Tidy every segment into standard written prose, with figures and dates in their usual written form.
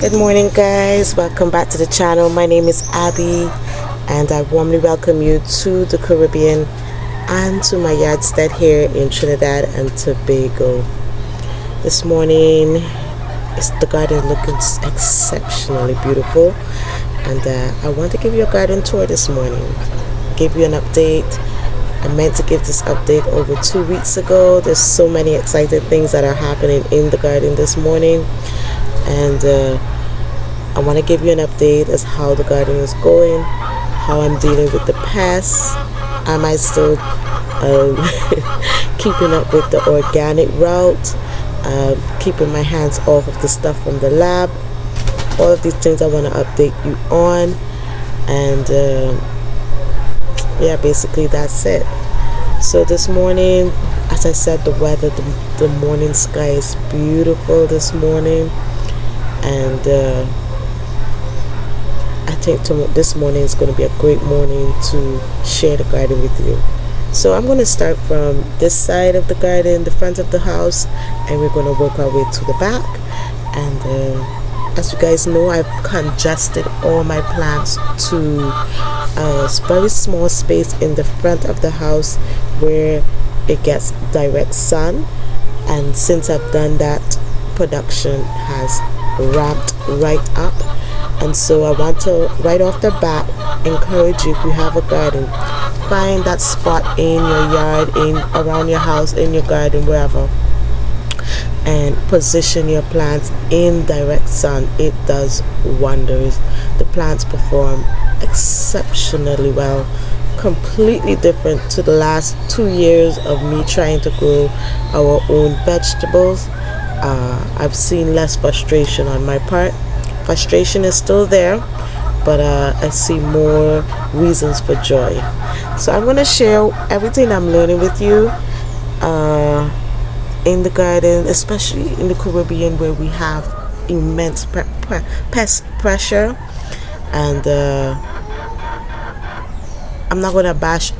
Good morning, guys. Welcome back to the channel. My name is Abby, and I warmly welcome you to the Caribbean and to my yardstead here in Trinidad and Tobago. This morning, the garden looking exceptionally beautiful, and I want to give you a garden tour this morning. Give you an update. I meant to give this update over 2 weeks ago. There's so many exciting things that are happening in the garden this morning, and I want to give you an update as how the garden is going, how I'm dealing with the pests. Am I still keeping up with the organic route, keeping my hands off of the stuff from the lab? All of these things I want to update you on, and yeah, basically that's it. So this morning, as I said, the weather, the morning sky is beautiful this morning, and I think this morning is going to be a great morning to share the garden with you. So I'm going to start from this side of the garden, the front of the house, and we're going to work our way to the back. And as you guys know, I've congested all my plants to a very small space in the front of the house where it gets direct sun. And since I've done that, production has ramped right up. And so I want to, right off the bat, encourage you, if you have a garden, find that spot in your yard, around your house, in your garden, wherever, and position your plants in direct sun. It does wonders. The plants perform exceptionally well, completely different to the last 2 years of me trying to grow our own vegetables. I've seen less frustration on my part. Frustration is still there, but I see more reasons for joy. So I'm going to share everything I'm learning with you in the garden, especially in the Caribbean, where we have immense pest pressure. And I'm not going to bash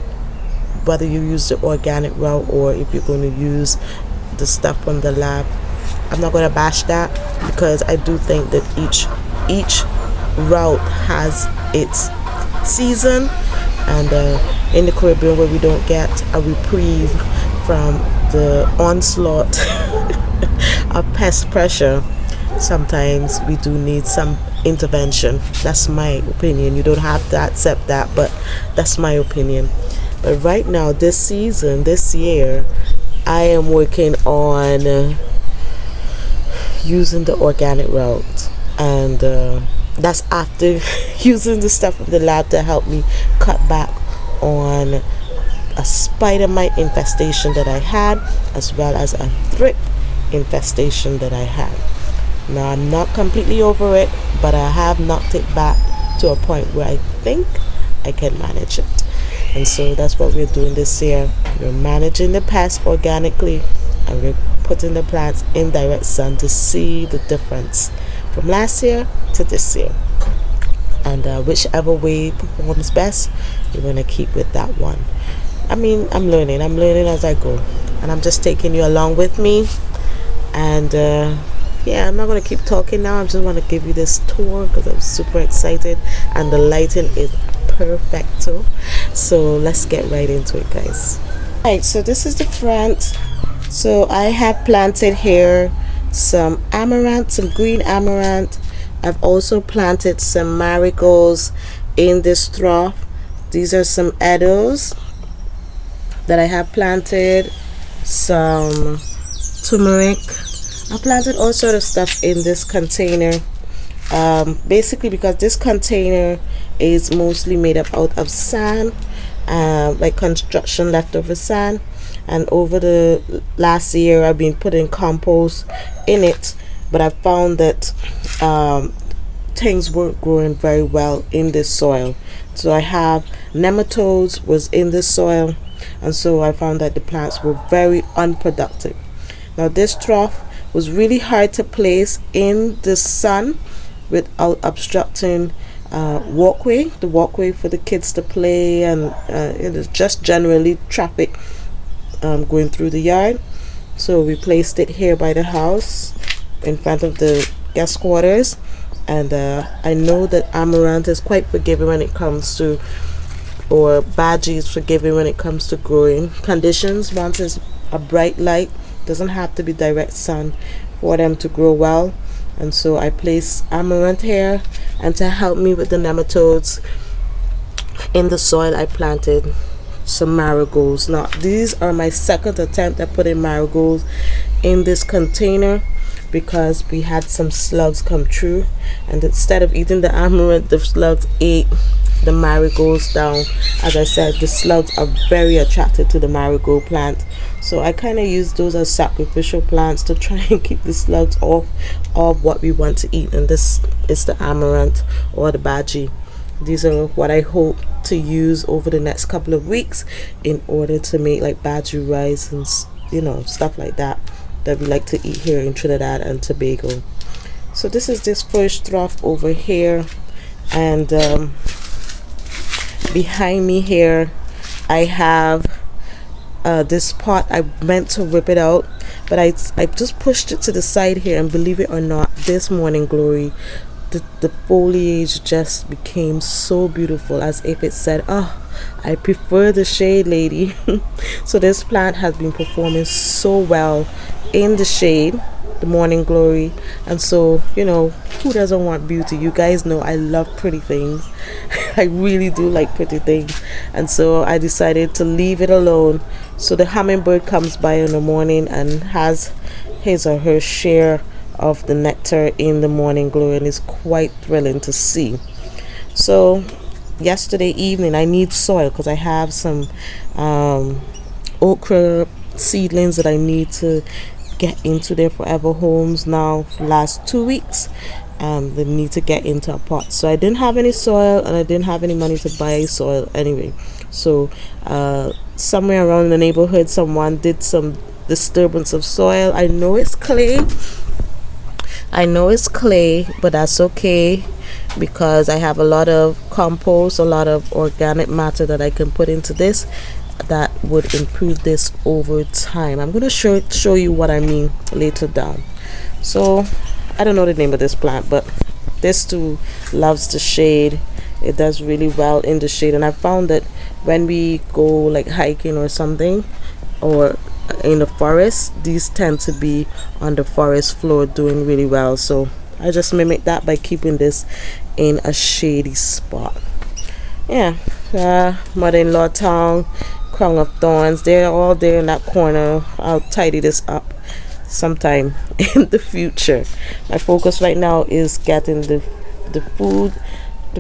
whether you use the organic route or if you're going to use the stuff from the lab. I'm not going to bash that, because I do think that each route has its season, and in the Caribbean, where we don't get a reprieve from the onslaught of pest pressure, sometimes we do need some intervention. That's my opinion. You don't have to accept that, but that's my opinion. But right now, this season, this year, I am working on using the organic route, and that's after using the stuff from the lab to help me cut back on a spider mite infestation that I had, as well as a thrip infestation that I had. Now, I'm not completely over it, but I have knocked it back to a point where I think I can manage it. And so that's what we're doing this year. We're managing the pests organically, and we're putting the plants in direct sun to see the difference from last year to this year. And whichever way performs best, you're going to keep with that one. I mean, I'm learning as I go, and I'm just taking you along with me. And yeah, I'm not going to keep talking now. I just want to give you this tour because I'm super excited, and the lighting is perfecto. So let's get right into it, guys. Alright, so this is the front. So I have planted here some amaranth, some green amaranth. I've also planted some marigolds in this trough. These are some edos that I have planted, some turmeric. I planted all sort of stuff in this container, basically because this container is mostly made up out of sand, like construction leftover sand. And over the last year, I've been putting compost in it, but I found that things weren't growing very well in this soil. So I have nematodes was in this soil, and so I found that the plants were very unproductive. Now, this trough was really hard to place in the sun without obstructing the walkway for the kids to play, and it is just generally traffic going through the yard. So we placed it here by the house in front of the guest quarters, And I know that amaranth is quite forgiving when it comes to, or Baji is forgiving when it comes to growing conditions. Once it's a bright light, doesn't have to be direct sun for them to grow well. And so I place amaranth here, and to help me with the nematodes in the soil, I planted some marigolds. Now these are my second attempt at putting marigolds in this container, because we had some slugs come through, and instead of eating the amaranth, the slugs ate the marigolds down. As I said, the slugs are very attracted to the marigold plant, so I kind of use those as sacrificial plants to try and keep the slugs off of what we want to eat. And this is the amaranth or the baji. These are what I hope to use over the next couple of weeks in order to make like baji rice and stuff like that we like to eat here in Trinidad and Tobago. So this is this first trough over here, and behind me here I have this pot. I meant to rip it out, but I just pushed it to the side here, and believe it or not, this morning glory, the foliage just became so beautiful, as if it said, oh, I prefer the shade, lady. So this plant has been performing so well in the shade, the morning glory. And so, who doesn't want beauty? You guys know I love pretty things. I really do like pretty things. And so I decided to leave it alone, so the hummingbird comes by in the morning and has his or her share of the nectar in the morning glory, and it's quite thrilling to see. So yesterday evening, I need soil because I have some okra seedlings that I need to get into their forever homes now for the last 2 weeks. They need to get into a pot, so I didn't have any soil, and I didn't have any money to buy soil anyway. So somewhere around the neighborhood, someone did some disturbance of soil. I know it's clay, but that's okay, because I have a lot of compost, a lot of organic matter that I can put into this that would improve this over time. I'm going to show you what I mean later down. So I don't know the name of this plant, but this too loves the shade. It does really well in the shade, and I found that when we go like hiking or something, or in the forest, these tend to be on the forest floor doing really well. So I just mimic that by keeping this in a shady spot. Yeah, mother-in-law tongue, crown of thorns, they're all there in that corner. I'll tidy this up sometime in the future. My focus right now is getting the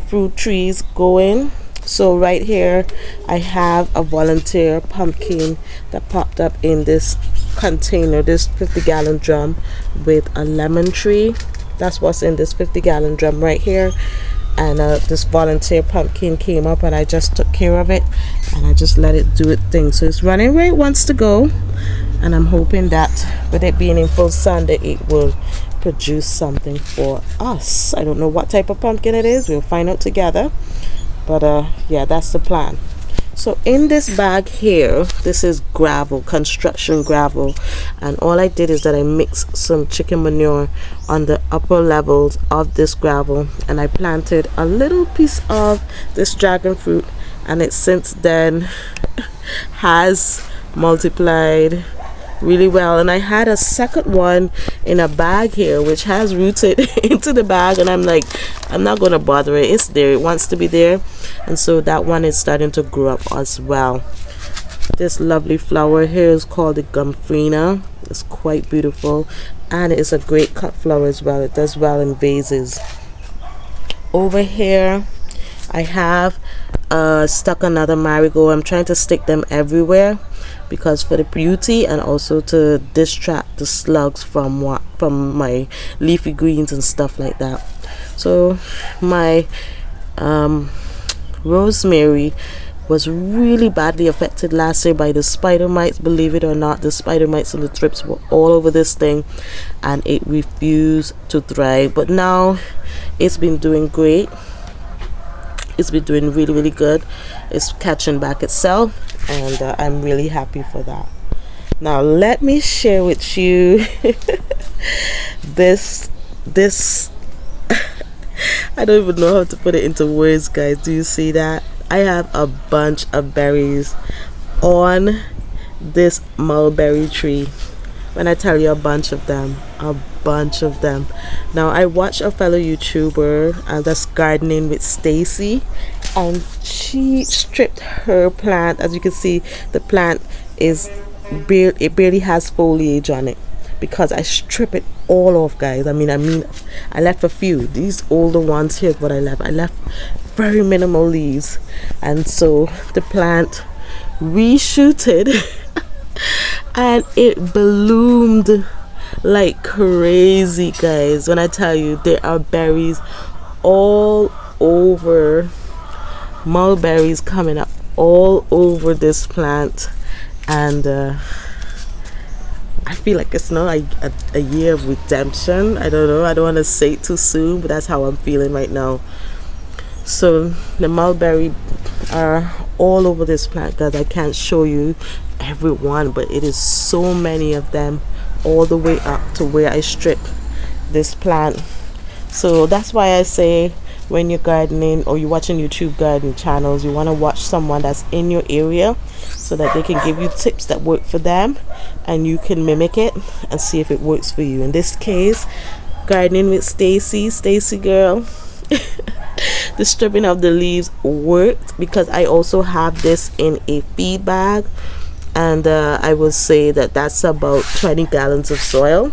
fruit trees going. So right here I have a volunteer pumpkin that popped up in this container, this 50-gallon drum, with a lemon tree. That's what's in this 50-gallon drum right here. And this volunteer pumpkin came up, and I just took care of it, and I just let it do its thing. So it's running where it wants to go, and I'm hoping that with it being in full sun, that it will produce something for us. I don't know what type of pumpkin it is. We'll find out together. But yeah, that's the plan. So in this bag here, this is gravel, construction gravel, and all I did is that I mixed some chicken manure on the upper levels of this gravel, and I planted a little piece of this dragon fruit, and it since then has multiplied really well. And I had a second one in a bag here which has rooted into the bag, and I'm like, I'm not gonna bother it. It's there, it wants to be there. And so that one is starting to grow up as well. This lovely flower here is called the Gumfrina. It's quite beautiful, and it's a great cut flower as well. It does well in vases. Over here I have stuck another marigold. I'm trying to stick them everywhere, because for the beauty, and also to distract the slugs from my leafy greens and stuff like that. So my rosemary was really badly affected last year by the spider mites. Believe it or not, the spider mites and the thrips were all over this thing, and it refused to thrive. But now it's been doing great. It's been doing really good. It's catching back itself, and I'm really happy for that. Now let me share with you this I don't even know how to put it into words, guys. Do you see that? I have a bunch of berries on this mulberry tree. When I tell you, a bunch of them, a bunch of them. Now I watch a fellow YouTuber that's gardening with Stacy, and she stripped her plant. As you can see, the plant is it barely has foliage on it because I strip it all off, guys. I mean I left a few, these older ones here, but I left very minimal leaves, and so the plant reshooted and it bloomed like crazy, guys. When I tell you, there are berries all over, mulberries coming up all over this plant, and I feel like it's not like a year of redemption. I don't know, I don't want to say it too soon, but that's how I'm feeling right now. So the mulberry are all over this plant, guys. I can't show you everyone, but it is so many of them all the way up to where I strip this plant. So that's why I say, when you're gardening or you're watching YouTube garden channels, you want to watch someone that's in your area so that they can give you tips that work for them and you can mimic it and see if it works for you. In this case, gardening with Stacy girl, the stripping of the leaves worked because I also have this in a feed bag, and I would say that that's about 20 gallons of soil.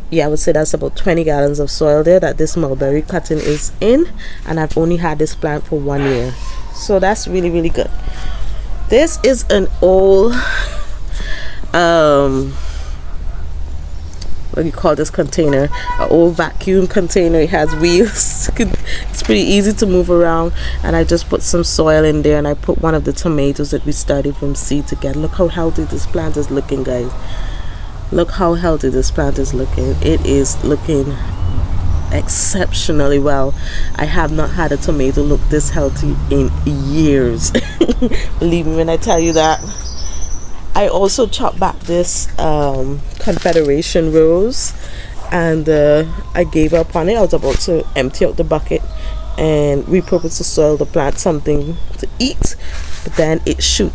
Yeah, I would say that's about 20 gallons of soil there that this mulberry cutting is in, and I've only had this plant for 1 year, so that's really, really good. This is an old what do you call this container? An old vacuum container. It has wheels. It's pretty easy to move around, and I just put some soil in there, and I put one of the tomatoes that we started from seed together. Look how healthy this plant is looking, guys. Look how healthy this plant is looking. It is looking exceptionally well. I have not had a tomato look this healthy in years. Believe me when I tell you that. I also chopped back this Confederation rose, and I gave up on it. I was about to empty out the bucket and repurpose the soil to plant something to eat, but then it shoot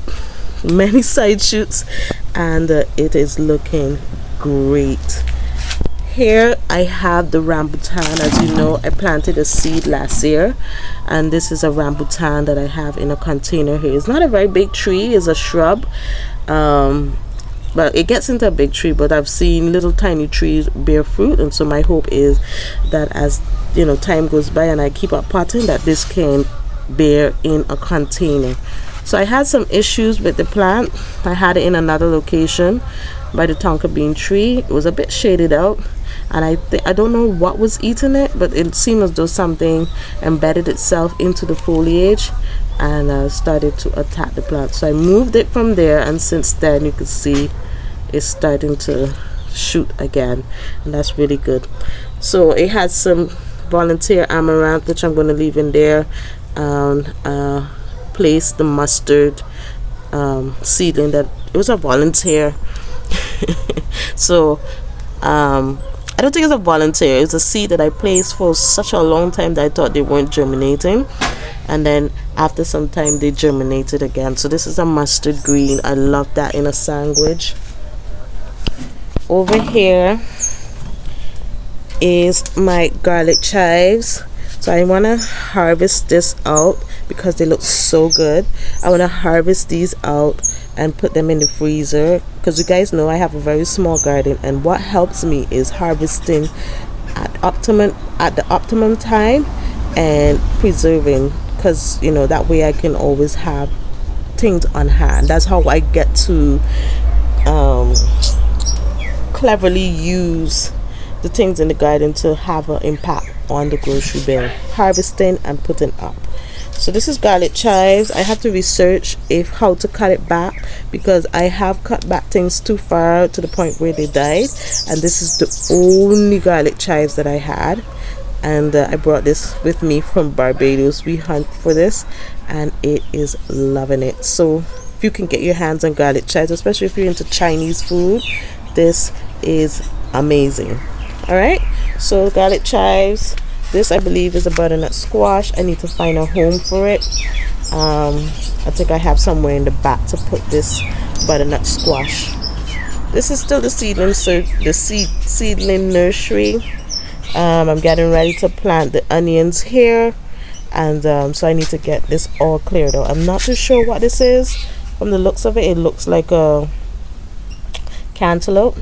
many side shoots, and it is looking great. Here I have the rambutan. As you know, I planted a seed last year, and this is a rambutan that I have in a container here. It's not a very big tree, it's a shrub, but it gets into a big tree. But I've seen little tiny trees bear fruit, and so my hope is that as you know, time goes by and I keep up potting, that this can bear in a container. So I had some issues with the plant. I had it in another location by the tonka bean tree. It was a bit shaded out, and I don't know what was eating it, but it seemed as though something embedded itself into the foliage and started to attack the plant. So I moved it from there, and since then you can see it's starting to shoot again, and that's really good. So it has some volunteer amaranth, which I'm going to leave in there, and place the mustard seedling that it was a volunteer. So I don't think it's a volunteer, it's a seed that I placed for such a long time that I thought they weren't germinating, and then after some time they germinated again. So this is a mustard green. I love that in a sandwich. Over here is my garlic chives. So I want to harvest this out because they look so good. I want to harvest these out and put them in the freezer, because you guys know I have a very small garden, and what helps me is harvesting at the optimum time and preserving, because you know that way I can always have things on hand. That's how I get to cleverly use the things in the garden to have an impact on the grocery bill, harvesting and putting up. So this is garlic chives. I have to research how to cut it back, because I have cut back things too far to the point where they died, and this is the only garlic chives that I had, and I brought this with me from Barbados. We hunt for this, and it is loving it. So if you can get your hands on garlic chives, especially if you're into Chinese food, this is amazing. All right, so garlic chives, This I believe is a butternut squash. I need to find a home for it. I think I have somewhere in the back to put this butternut squash. This is still the seedling, so the seedling nursery. I'm getting ready to plant the onions here, and so I need to get this all cleared out. I'm not too sure what this is. From the looks of it, it looks like a cantaloupe,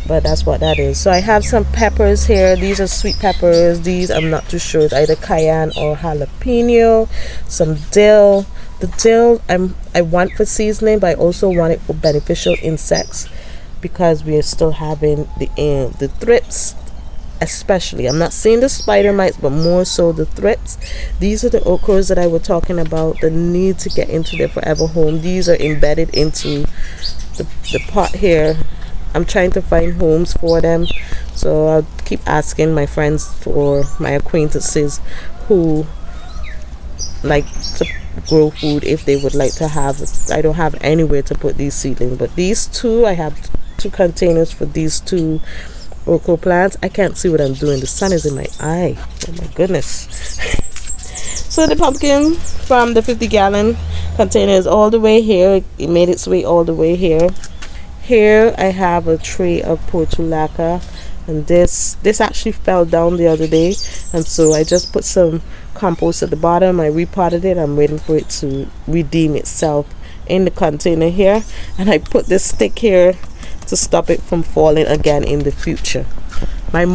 but that's what that is. So I have some peppers here. These are sweet peppers. These I'm not too sure, it's either cayenne or jalapeno. Some dill. The dill I want for seasoning, but I also want it for beneficial insects, because we are still having the thrips. Especially, I'm not seeing the spider mites, but more so the thrips. These are the okras that I was talking about, the need to get into their forever home. These are embedded into the pot here. I'm trying to find homes for them, so I'll keep asking my friends, for my acquaintances who like to grow food, if they would like to have it. I don't have anywhere to put these seedlings, but these two, I have 2 containers for these 2 okra plants. I can't see what I'm doing. The sun is in my eye. Oh my goodness. So the pumpkin from the 50-gallon container is all the way here. It made its way all the way here. Here I have a tray of portulaca, and this actually fell down the other day, and so I just put some compost at the bottom. I repotted it. I'm waiting for it to redeem itself in the container here, and I put this stick here to stop it from falling again in the future. My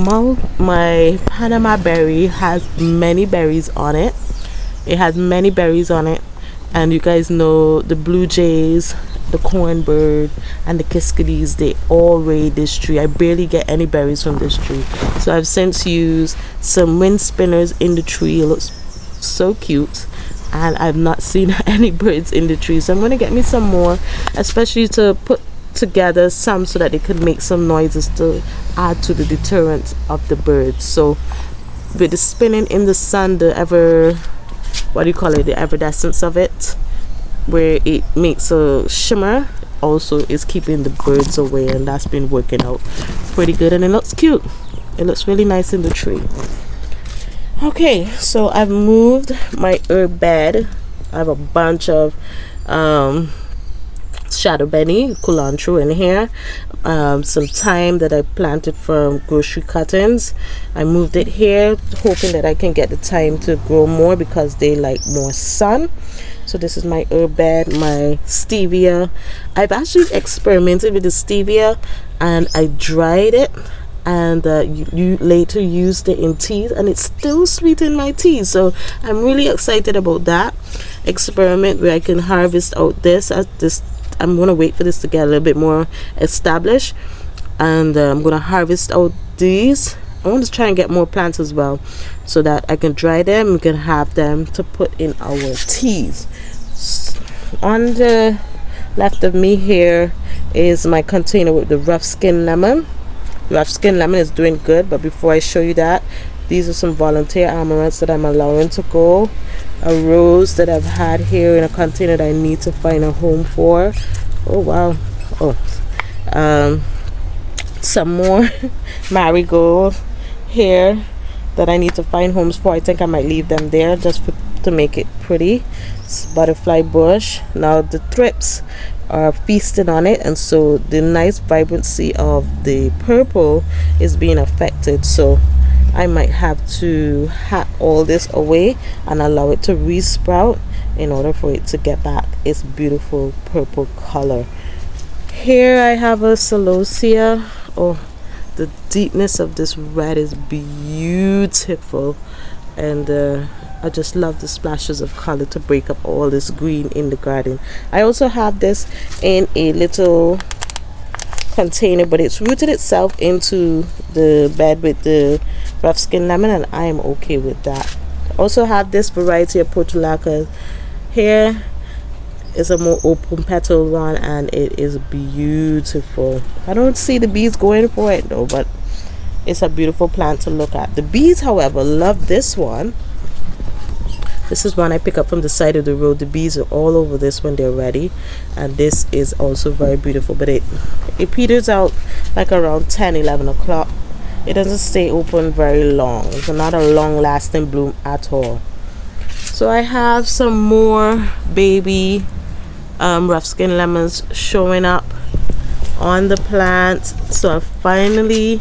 Panama berry has many berries on it. It has many berries on it, and you guys know the blue jays, the cornbird, and the kiskadees, they all raid this tree. I barely get any berries from this tree, so I've since used some wind spinners in the tree. It looks so cute, and I've not seen any birds in the tree, so I'm going to get me some more, especially to put together some so that they could make some noises to add to the deterrent of the birds. So with the spinning in the sun, the iridescence of it, where it makes a shimmer, also is keeping the birds away, and that's been working out pretty good, and it looks cute. It looks really nice in the tree. Okay, so I've moved my herb bed. I have a bunch of shadow benny, culantro in here, some thyme that I planted from grocery cuttings. I moved it here, hoping that I can get the thyme to grow more, because they like more sun. So this is my herb bed. My stevia, I've actually experimented with the stevia, and I dried it, and you later used it in teas, and it's still sweet in my tea. So I'm really excited about that experiment, where I can harvest out this. I'm gonna wait for this to get a little bit more established, and I'm gonna harvest out these. I want to try and get more plants as well, so that I can dry them. We can have them to put in our teas. On the left of me here is my container with the rough skin lemon. Rough skin lemon is doing good, but before I show you that, these are some volunteer amaranths that I'm allowing to go. A rose that I've had here in a container that I need to find a home for. Oh wow. Some more marigold here that I need to find homes for. I think I might leave them there just to make it pretty. It's butterfly bush. Now the thrips are feasting on it, and so the nice vibrancy of the purple is being affected. So I might have to hack all this away and allow it to resprout in order for it to get back its beautiful purple color. Here I have a celosia. Oh, the deepness of this red is beautiful, and I just love the splashes of color to break up all this green in the garden. I also have this in a little container, but it's rooted itself into the bed with the rough skin lemon, and I am okay with that. I also have this variety of portulaca. Here is a more open petal one, and it is beautiful. I don't see the bees going for it though, but it's a beautiful plant to look at. The bees, however, love this one. This is one I pick up from the side of the road. The bees are all over this when they're ready, and this is also very beautiful, but it peters out like around 10-11 o'clock, it doesn't stay open very long. It's not a long lasting bloom at all. So I have some more baby rough skin lemons showing up on the plant. So I finally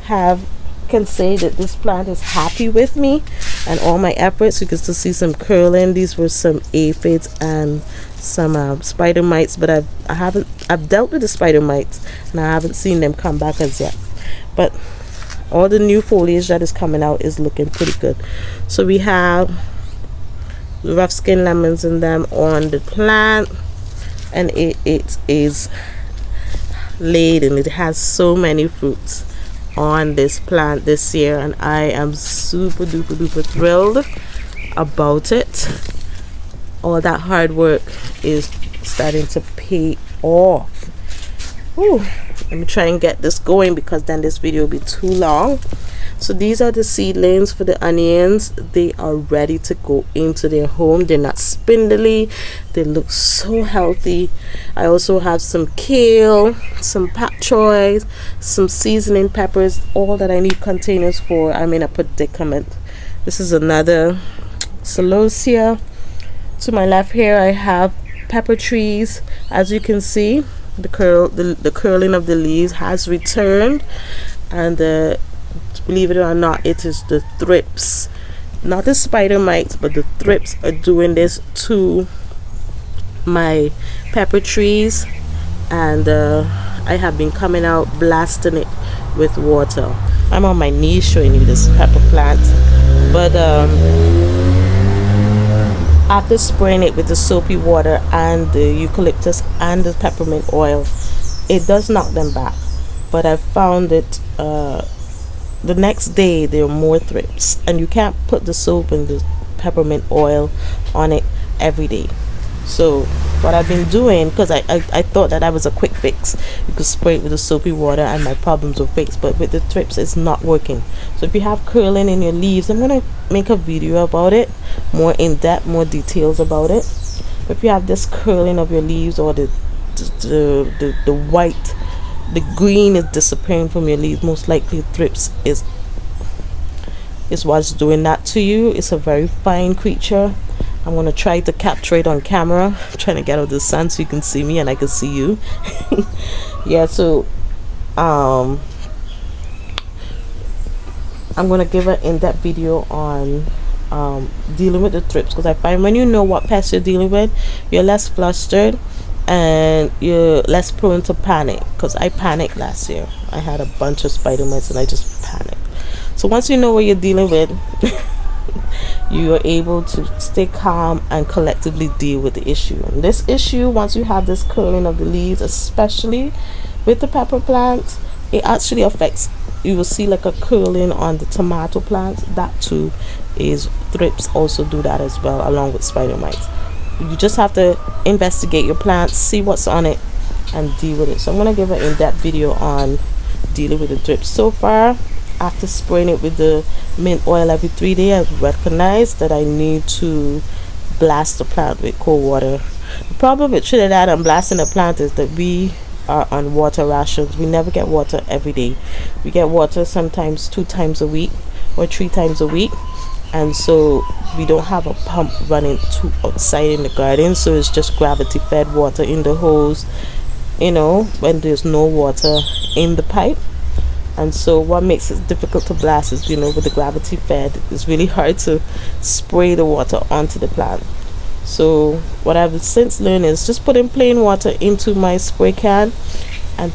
can say that this plant is happy with me and all my efforts. You can still see some curling. These were some aphids and some spider mites, but I've dealt with the spider mites and I haven't seen them come back as yet. But all the new foliage that is coming out is looking pretty good. So we have rough skin lemons in them on the plant, and it is laden. It has so many fruits on this plant this year, and I am super duper thrilled about it. All that hard work is starting to pay off. Ooh, let me try and get this going because then this video will be too long. So these are the seedlings for the onions. They are ready to go into their home. They're not spindly. They look so healthy. I also have some kale, some pak choy, some seasoning peppers, all that I need containers for. I'm in a predicament. This is another celosia. To my left here I have pepper trees. As you can see, the curling of the leaves has returned, and believe it or not, it is the thrips, not the spider mites, but the thrips are doing this to my pepper trees. And I have been coming out blasting it with water. I'm on my knees showing you this pepper plant, but after spraying it with the soapy water and the eucalyptus and the peppermint oil, it does knock them back. But I found it the next day there are more thrips, and you can't put the soap and the peppermint oil on it every day. So what I've been doing, because I thought that was a quick fix, you could spray it with the soapy water and my problems were fixed, but with the thrips it's not working. So if you have curling in your leaves, I'm gonna make a video about it, more in depth, more details about it. But if you have this curling of your leaves, or the white, the green is disappearing from your leaves, most likely thrips is what's doing that to you. It's a very fine creature. I'm going to try to capture it on camera. I'm trying to get out of the sun so you can see me and I can see you. Yeah, so I'm going to give an in-depth video on dealing with the thrips, because I find when you know what pest you're dealing with, you're less flustered and you're less prone to panic. Because I panicked last year. I had a bunch of spider mites and I just panicked. So once you know what you're dealing with, you are able to stay calm and collectively deal with the issue. And this issue, once you have this curling of the leaves, especially with the pepper plants, it actually affects, you will see like a curling on the tomato plants. That too is thrips also do that as well, along with spider mites. You just have to investigate your plants, see what's on it, and deal with it. So I'm going to give an in-depth video on dealing with the thrips. So far, after spraying it with the mint oil every 3 days, I've recognized that I need to blast the plant with cold water. The problem with Trinidad and blasting the plant is that we are on water rations. We never get water every day. We get water sometimes 2 times a week or 3 times a week, and so we don't have a pump running outside in the garden, so it's just gravity fed water in the hose, you know, when there's no water in the pipe. And so what makes it difficult to blast is, you know, with the gravity fed, it's really hard to spray the water onto the plant. So what I've since learned is just putting plain water into my spray can and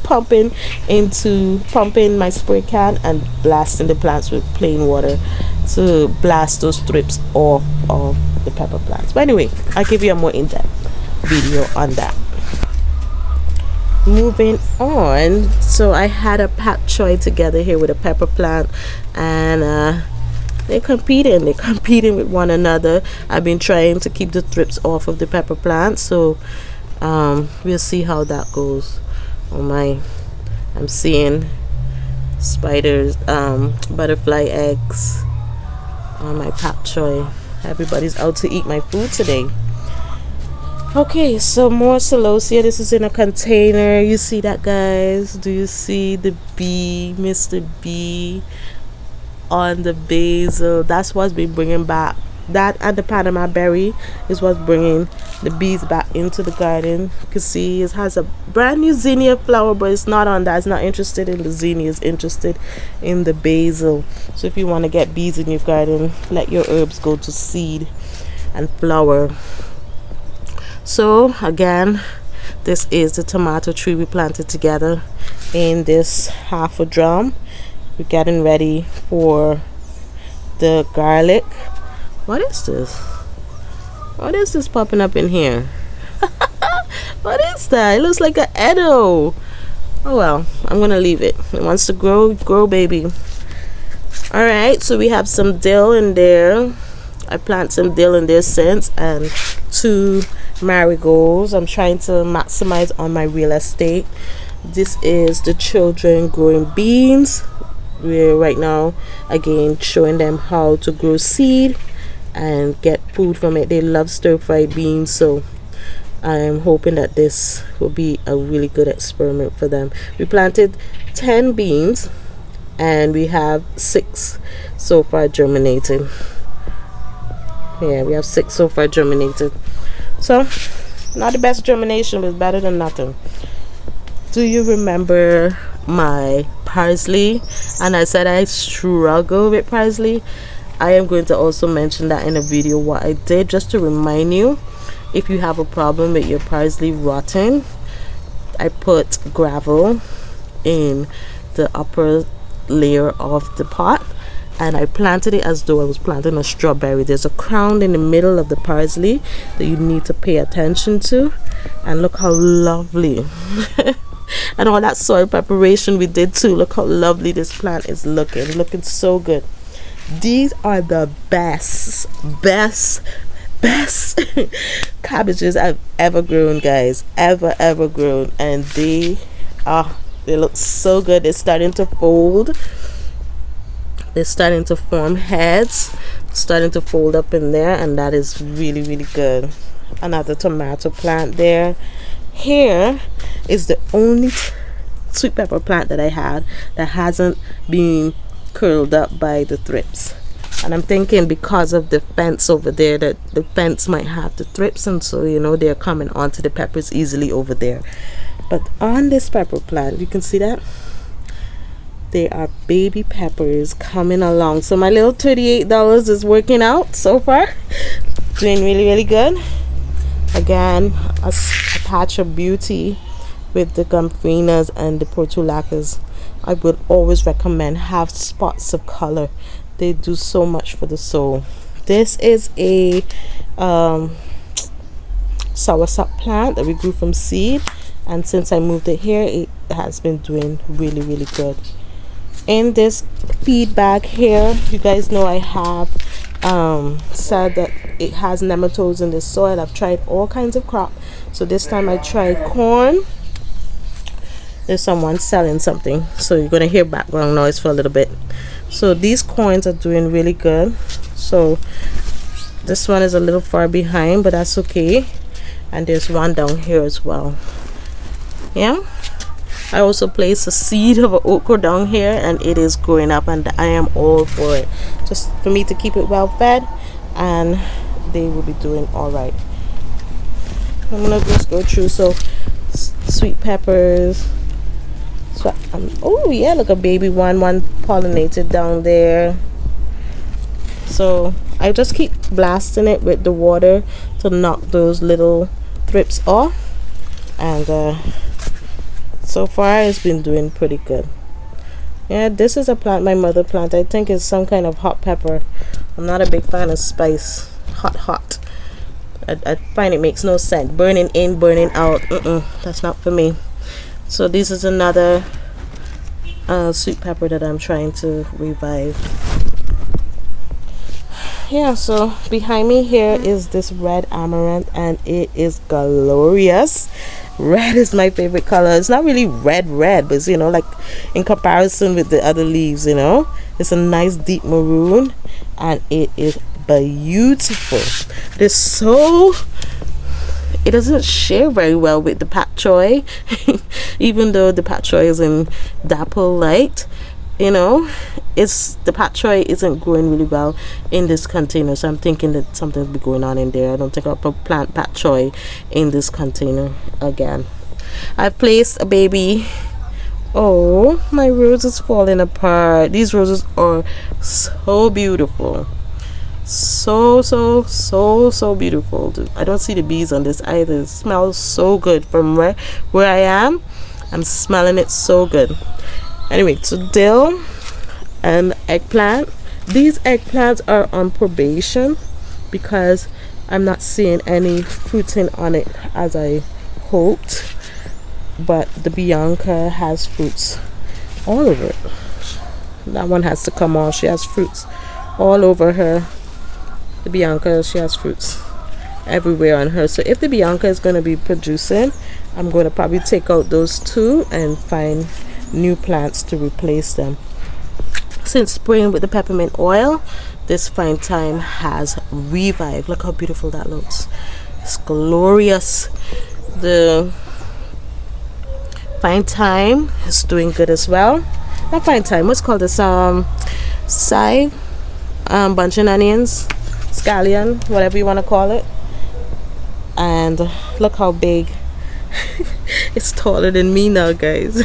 pumping my spray can and blasting the plants with plain water to blast those thrips off of the pepper plants. But anyway, I'll give you a more in-depth video on that. Moving on, so I had a pak choy together here with a pepper plant, and they're competing with one another. I've been trying to keep the thrips off of the pepper plant, so we'll see how that goes. Oh my, I'm seeing spiders, butterfly eggs on my pak choy. Everybody's out to eat my food today. Okay, so more celosia. This is in a container. You see that, guys? Do you see the bee, Mr. B, on the basil? That's what's been bringing back. That and the Panama berry is what's bringing the bees back into the garden. You can see it has a brand new zinnia flower, but it's not on that. It's not interested in the zinnia. It's interested in the basil. So if you want to get bees in your garden, let your herbs go to seed and flower. So again, this is the tomato tree we planted together in this half a drum. We're getting ready for the garlic. What is this? What is this popping up in here? What is that? It looks like an edo. Oh well, I'm gonna leave it. It wants to grow baby. Alright, so we have some dill in there. I plant some dill in there since, and 2 marigolds. I'm trying to maximize on my real estate. This is the children growing beans. We're right now again showing them how to grow seed and get food from it. They love stir-fried beans, so I'm hoping that this will be a really good experiment for them. We planted 10 beans and we have 6 so far germinated. Yeah, we have 6 so far germinated. So not the best germination, but it's better than nothing. Do you remember my parsley? And I said I struggle with parsley. I am going to also mention that in a video what I did, just to remind you. If you have a problem with your parsley rotting, I put gravel in the upper layer of the pot and I planted it as though I was planting a strawberry. There's a crown in the middle of the parsley that you need to pay attention to, and look how lovely. And all that soil preparation we did too. Look how lovely this plant is looking so good. These are the best cabbages I've ever grown, guys, ever grown. And they look so good. They're starting to fold. They're starting to form heads, starting to fold up in there, and that is really good. Another tomato plant there. Here is the only sweet pepper plant that I had that hasn't been curled up by the thrips, and I'm thinking because of the fence over there that the fence might have the thrips, and so they're coming onto the peppers easily over there. But on this pepper plant, you can see that there are baby peppers coming along. So my little $38 is working out so far, doing really good. Again, a patch of beauty with the Gumphrenas and the Portulacas. I would always recommend have spots of color. They do so much for the soul. This is a soursop plant that we grew from seed, and since I moved it here, it has been doing really good. In this feed bag here, you guys know I have said that it has nematodes in the soil. I've tried all kinds of crop, so this time I tried corn. There's someone selling something, so you're gonna hear background noise for a little bit. So these corns are doing really good. So this one is a little far behind, but that's okay. And there's one down here as well. Yeah, I also placed a seed of an okra down here, and it is growing up, and I am all for it, just for me to keep it well fed, and they will be doing all right. I'm gonna just go through. So sweet peppers. So oh yeah, look, a baby one pollinated down there. So I just keep blasting it with the water to knock those little thrips off, and so far it's been doing pretty good. Yeah, this is a plant my mother planted. I think it's some kind of hot pepper. I'm not a big fan of spice. Hot. I find it makes no sense. Burning in, burning out. That's not for me. So this is another sweet pepper that I'm trying to revive. Yeah, so behind me here is this red amaranth, and it is glorious. Red is my favorite color. It's not really red, but it's, like in comparison with the other leaves, it's a nice deep maroon, and it is beautiful. it doesn't share very well with the pak choi. Even though the pak choi is in dapple light, you know, it's the pak choi isn't growing really well in this container. So I'm thinking that something will be going on in there. I don't think I'll plant pak choi in this container again. I placed a baby. Oh, my rose is falling apart. These roses are so beautiful. So beautiful. I don't see the bees on this either. It smells so good from where I am. I'm smelling it so good. Anyway, so dill and eggplant. These eggplants are on probation because I'm not seeing any fruiting on it as I hoped. But the Bianca has fruits all over it. That one has to come off. She has fruits all over her. The Bianca, she has fruits everywhere on her. So if the Bianca is going to be producing, I'm going to probably take out those two and find new plants to replace them. Since spraying with the peppermint oil, this fine thyme has revived. Look how beautiful that looks. It's glorious. The fine thyme is doing good as well. Not fine thyme, what's called this? Chive, bunching onions, scallion, whatever you want to call it. And look how big. It's taller than me now, guys.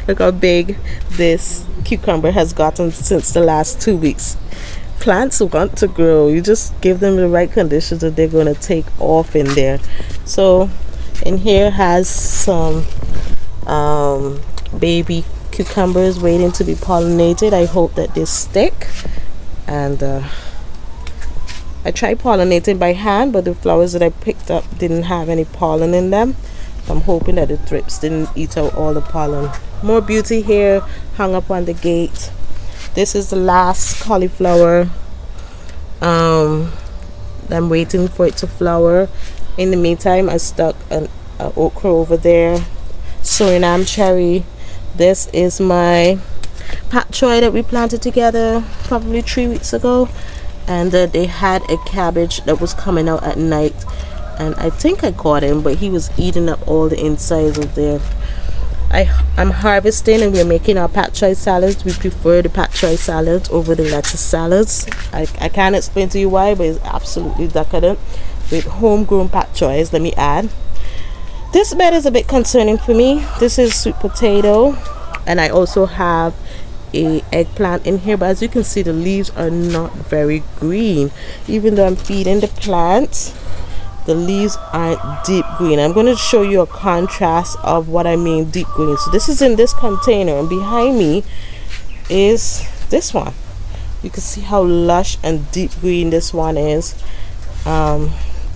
Look how big this cucumber has gotten since the last 2 weeks. Plants want to grow. You just give them the right conditions and they're going to take off in there. So in here has some baby cucumbers waiting to be pollinated. I hope that they stick. And I tried pollinating by hand, but the flowers that I picked up didn't have any pollen in them. I'm hoping that the thrips didn't eat out all the pollen. More beauty here hung up on the gate. This is the last cauliflower. I'm waiting for it to flower. In the meantime, I stuck an okra over there. Suriname cherry. This is my pak choi that we planted together probably 3 weeks ago, and they had a cabbage that was coming out at night, and I think I caught him, but he was eating up all the insides of there. I'm harvesting and we're making our pak choi salads. We prefer the pak choi salads over the lettuce salads. I can't explain to you why, but it's absolutely decadent with homegrown pak chois, let me add. This bed is a bit concerning for me. This is sweet potato, and I also have a eggplant in here, but as you can see, the leaves are not very green. Even though I'm feeding the plants, the leaves aren't deep green. I'm going to show you a contrast of what I mean deep green. So this is in this container, and behind me is this one. You can see how lush and deep green this one is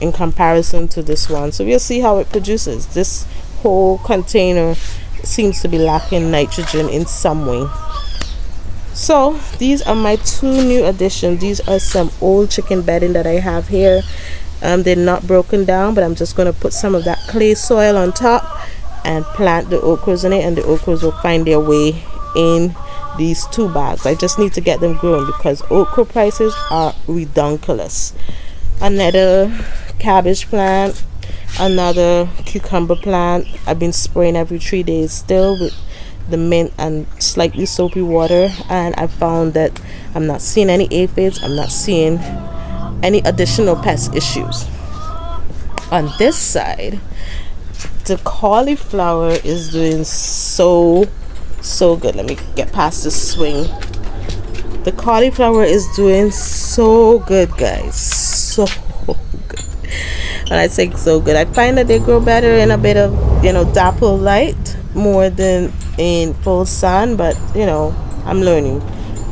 in comparison to this one. So we'll see how it produces. This whole container seems to be lacking nitrogen in some way. So these are my two new additions. These are some old chicken bedding that I have here. They're not broken down, but I'm just going to put some of that clay soil on top and plant the okras in it, and the okras will find their way in these 2 bags. I just need to get them growing because okra prices are redonkulous. Another cabbage plant, another cucumber plant. I've been spraying every 3 days still with the mint and slightly soapy water, and I found that I'm not seeing any aphids. I'm not seeing any additional pest issues. On this side, the cauliflower is doing so good. Let me get past this swing. The cauliflower is doing so good, guys. So good. When I say so good, I find that they grow better in a bit of, dapple light more than in full sun, but I'm learning.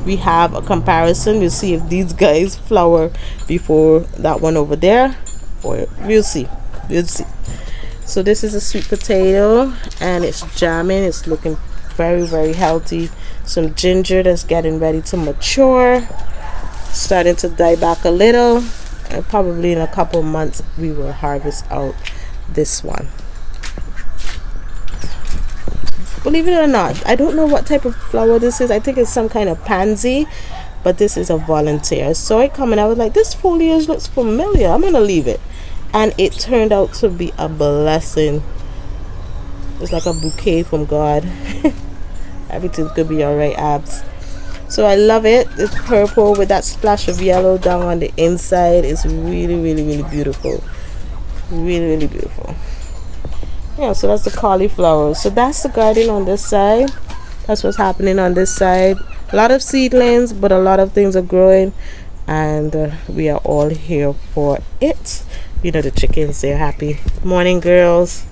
We have a comparison. We'll see if these guys flower before that one over there, or we'll see. So this is a sweet potato, and it's jamming. It's looking very, very healthy. Some ginger that's getting ready to mature, starting to die back a little, and probably in a couple months we will harvest out this one. Believe it or not, I don't know what type of flower this is. I think it's some kind of pansy, but this is a volunteer. I saw it coming. I was like, this foliage looks familiar. I'm gonna leave it. and it turned out to be a blessing. It's like a bouquet from God. Everything's gonna be alright, abs. So I love it. It's purple with that splash of yellow down on the inside. It's really, really, really beautiful. Really, really beautiful. Yeah, so that's the cauliflower. So that's the garden on this side. That's what's happening on this side. A lot of seedlings, but a lot of things are growing, and we are all here for it. You know, the chickens, they're happy. Morning, girls.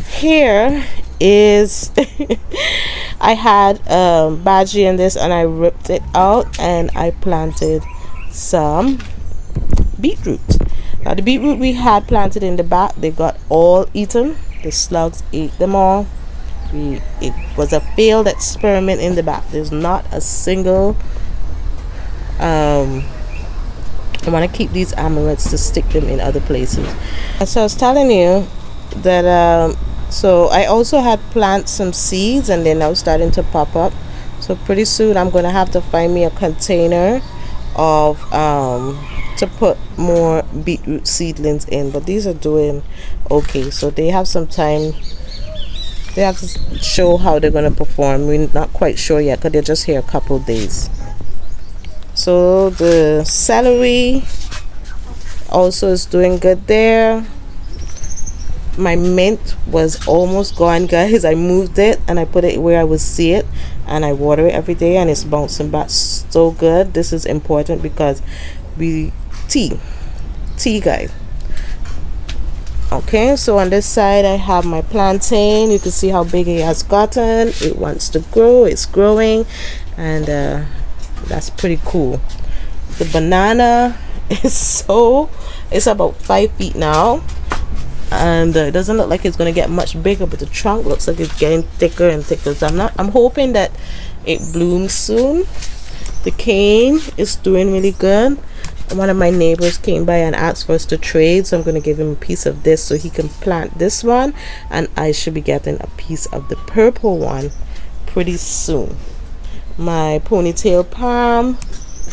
Here is I had Badgie in this, and I ripped it out and I planted some beetroot. Now the beetroot we had planted in the back, they got all eaten. The slugs ate them all. It was a failed experiment in the back. There's not a single I want to keep these amarants to stick them in other places. And so I was telling you that so I also had planted some seeds, and then I was starting to pop up. So pretty soon I'm going to have to find me a container of to put more beetroot seedlings in, but these are doing okay. So they have some time. They have to show how they're going to perform. We're not quite sure yet because they're just here a couple days. So the celery also is doing good there. My mint was almost gone, guys. I moved it and I put it where I would see it, and I water it every day, and it's bouncing back so good. This is important because tea guys. Okay, so on this side I have my plantain. You can see how big it has gotten. It wants to grow. It's growing, and that's pretty cool. The banana is it's about 5 feet now, and it doesn't look like it's going to get much bigger, but the trunk looks like it's getting thicker and thicker. So I'm hoping that it blooms soon. The cane is doing really good. One of my neighbors came by and asked for us to trade, so I'm going to give him a piece of this so he can plant this one, and I should be getting a piece of the purple one pretty soon. My ponytail palm,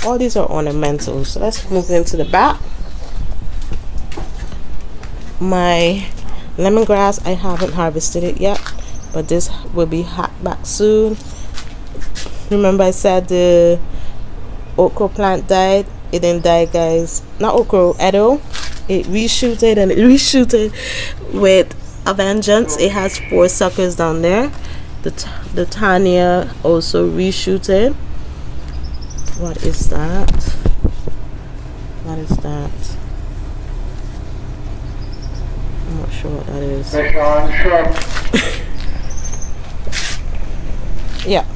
all these are ornamental. So let's move into the back. My lemongrass, I haven't harvested it yet, but this will be hacked back soon. Remember I said the okra plant died? It didn't die, guys. Not okra, edo. It reshooted, and it reshooted with a vengeance. It has 4 suckers down there. The Tanya also reshooted. What is that? What is that? I'm not sure what that is. Yeah.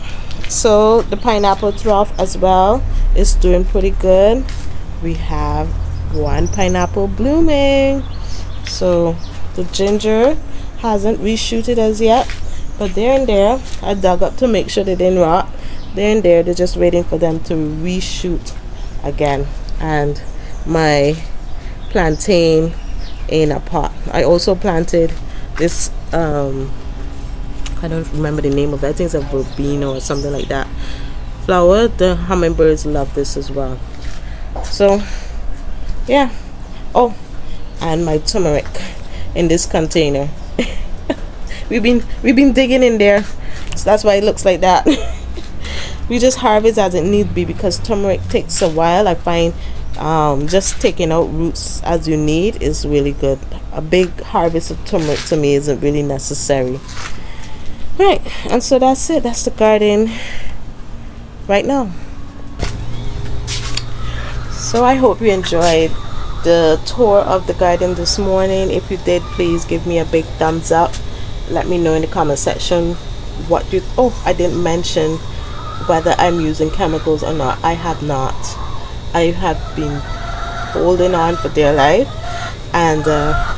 So the pineapple trough as well is doing pretty good. We have 1 pineapple blooming. So the ginger hasn't reshooted as yet, but there and there I dug up to make sure they didn't rot. There and there, they're just waiting for them to reshoot again. And my plantain in a pot. I also planted this I don't remember the name of it. I think it's a verbena or something like that flower. The hummingbirds love this as well. So yeah. Oh, and my turmeric in this container. we've been digging in there, so that's why it looks like that. We just harvest as it needs be, because turmeric takes a while. I find just taking out roots as you need is really good. A big harvest of turmeric to me isn't really necessary. Right, and so that's it. That's the garden right now. So I hope you enjoyed the tour of the garden this morning. If you did, please give me a big thumbs up. Let me know in the comment section what you... Oh, I didn't mention whether I'm using chemicals or not. I have not. I have been holding on for dear life, and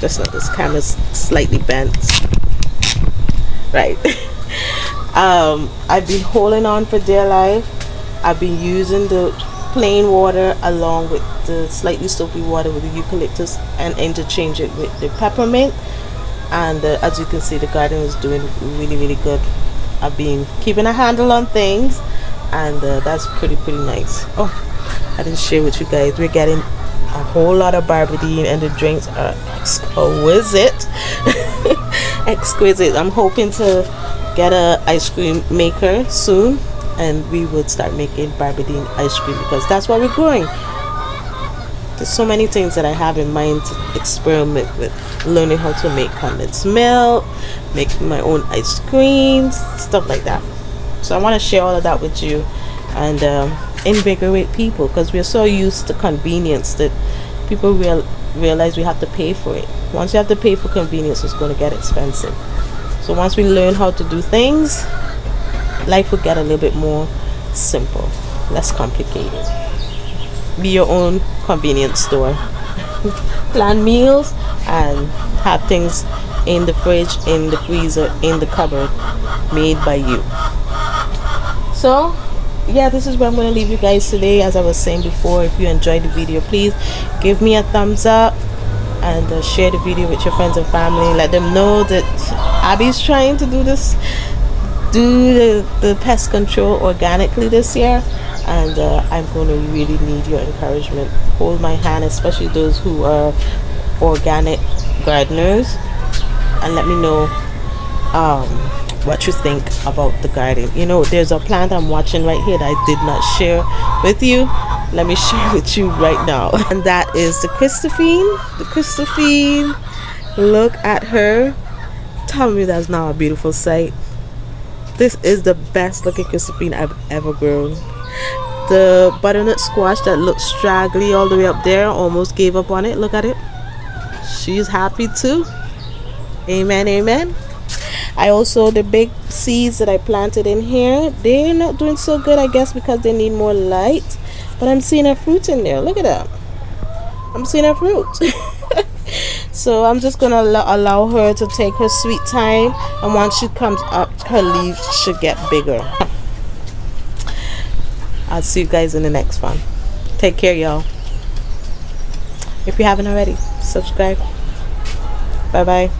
just know this camera's slightly bent. Right. I've been holding on for dear life. I've been using the plain water along with the slightly soapy water with the eucalyptus and interchange it with the peppermint, and as you can see, the garden is doing really, really good. I've been keeping a handle on things, and that's pretty nice. Oh, I didn't share with you guys, we're getting a whole lot of barbadine, and the drinks are exquisite. Exquisite. I'm hoping to get a ice cream maker soon, and we would start making barbadine ice cream because that's what we're growing. There's so many things that I have in mind to experiment with, learning how to make condensed milk, making my own ice creams, stuff like that. So I want to share all of that with you and invigorate people, because we're so used to convenience that people realize we have to pay for it. Once you have to pay for convenience, it's going to get expensive. So once we learn how to do things, life will get a little bit more simple, less complicated. Be your own convenience store. Plan meals and have things in the fridge, in the freezer, in the cupboard, made by you. So yeah, this is where I'm going to leave you guys today. As I was saying before, if you enjoyed the video, please give me a thumbs up and share the video with your friends and family. Let them know that Abby's trying to do the pest control organically this year, and I'm going to really need your encouragement. Hold my hand, especially those who are organic gardeners, and let me know what you think about the garden. You know, there's a plant I'm watching right here that I did not share with you. Let me share with you right now, and that is the Christophine. Look at her. Tell me that's not a beautiful sight. This is the best looking Christophine I've ever grown. The butternut squash that looks straggly all the way up there, almost gave up on it. Look at it. She's happy too. Amen, amen. I also, the big seeds that I planted in here, they're not doing so good, I guess, because they need more light. But I'm seeing her fruit in there. Look at that. I'm seeing her fruit. So I'm just gonna allow her to take her sweet time, and once she comes up, her leaves should get bigger. I'll see you guys in the next one. Take care, y'all. If you haven't already, subscribe. Bye bye.